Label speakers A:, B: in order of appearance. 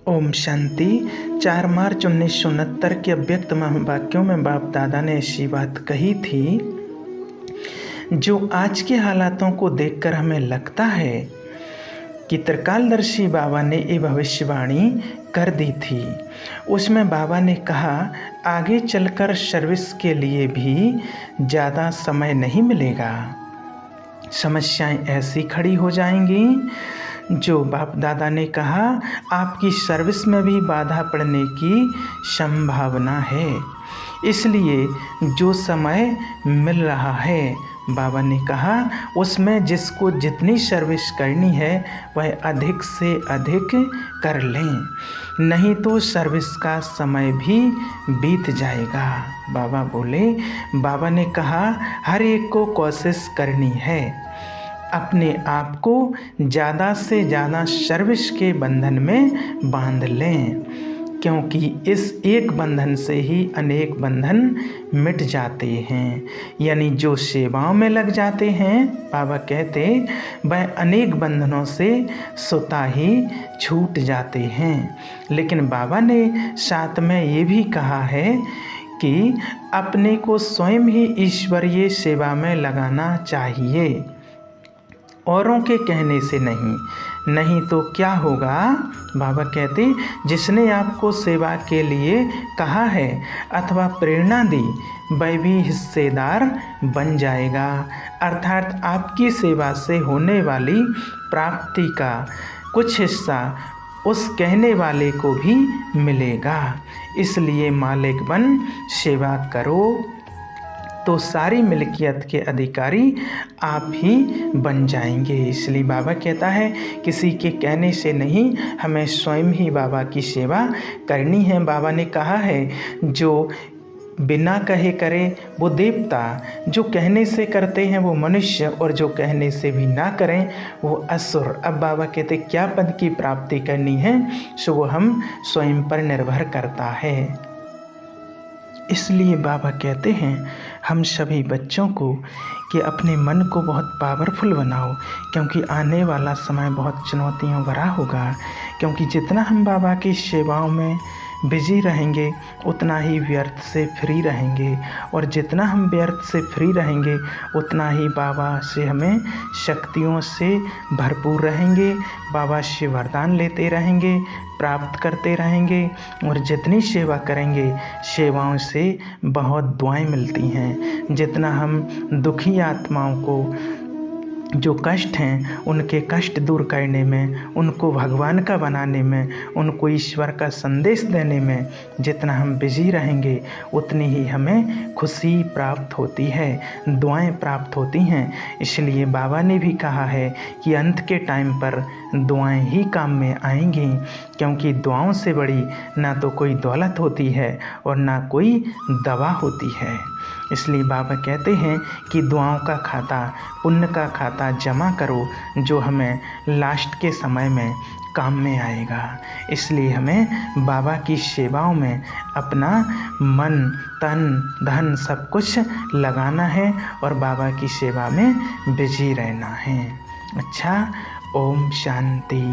A: ओम शांति। 4 मार्च 1969 के अव्यक्त महावाक्यों में बाप दादा ने ऐसी बात कही थी जो आज के हालातों को देखकर हमें लगता है कि त्रिकालदर्शी बाबा ने ये भविष्यवाणी कर दी थी। उसमें बाबा ने कहा आगे चलकर सर्विस के लिए भी ज़्यादा समय नहीं मिलेगा। समस्याएं ऐसी खड़ी हो जाएंगी जो बाप दादा ने कहा आपकी सर्विस में भी बाधा पड़ने की संभावना है। इसलिए जो समय मिल रहा है बाबा ने कहा उसमें जिसको जितनी सर्विस करनी है वह अधिक से अधिक कर लें, नहीं तो सर्विस का समय भी बीत जाएगा। बाबा बोले, बाबा ने कहा हर एक को कोशिश करनी है अपने आप को ज़्यादा से ज़्यादा सर्विस के बंधन में बांध लें, क्योंकि इस एक बंधन से ही अनेक बंधन मिट जाते हैं। यानी जो सेवाओं में लग जाते हैं बाबा कहते वह अनेक बंधनों से स्वतः ही छूट जाते हैं। लेकिन बाबा ने साथ में ये भी कहा है कि अपने को स्वयं ही ईश्वरीय सेवा में लगाना चाहिए, औरों के कहने से नहीं तो क्या होगा। बाबा कहते जिसने आपको सेवा के लिए कहा है अथवा प्रेरणा दी वह भी हिस्सेदार बन जाएगा, अर्थात आपकी सेवा से होने वाली प्राप्ति का कुछ हिस्सा उस कहने वाले को भी मिलेगा। इसलिए मालिक बन सेवा करो तो सारी मिल्कियत के अधिकारी आप ही बन जाएंगे। इसलिए बाबा कहता है किसी के कहने से नहीं, हमें स्वयं ही बाबा की सेवा करनी है। बाबा ने कहा है जो बिना कहे करे वो देवता, जो कहने से करते हैं वो मनुष्य, और जो कहने से भी ना करें वो असुर। अब बाबा कहते क्या पद की प्राप्ति करनी है सो वो हम स्वयं पर निर्भर करता है। इसलिए बाबा कहते हैं हम सभी बच्चों को कि अपने मन को बहुत पावरफुल बनाओ, क्योंकि आने वाला समय बहुत चुनौतियों भरा होगा। क्योंकि जितना हम बाबा की सेवाओं में बिजी रहेंगे उतना ही व्यर्थ से फ्री रहेंगे, और जितना हम व्यर्थ से फ्री रहेंगे उतना ही बाबा से हमें शक्तियों से भरपूर रहेंगे, बाबा से वरदान लेते रहेंगे, प्राप्त करते रहेंगे। और जितनी सेवा करेंगे सेवाओं से बहुत दुआएं मिलती हैं। जितना हम दुखी आत्माओं को जो कष्ट हैं उनके कष्ट दूर करने में, उनको भगवान का बनाने में, उनको ईश्वर का संदेश देने में जितना हम बिजी रहेंगे उतनी ही हमें खुशी प्राप्त होती है, दुआएं प्राप्त होती हैं। इसलिए बाबा ने भी कहा है कि अंत के टाइम पर दुआएं ही काम में आएंगी, क्योंकि दुआओं से बड़ी ना तो कोई दौलत होती है और ना कोई दवा होती है। इसलिए बाबा कहते हैं कि दुआओं का खाता, पुण्य का खाता जमा करो जो हमें लास्ट के समय में काम में आएगा। इसलिए हमें बाबा की सेवाओं में अपना मन तन धन सब कुछ लगाना है और बाबा की सेवा में बिजी रहना है। अच्छा, ओम शांति।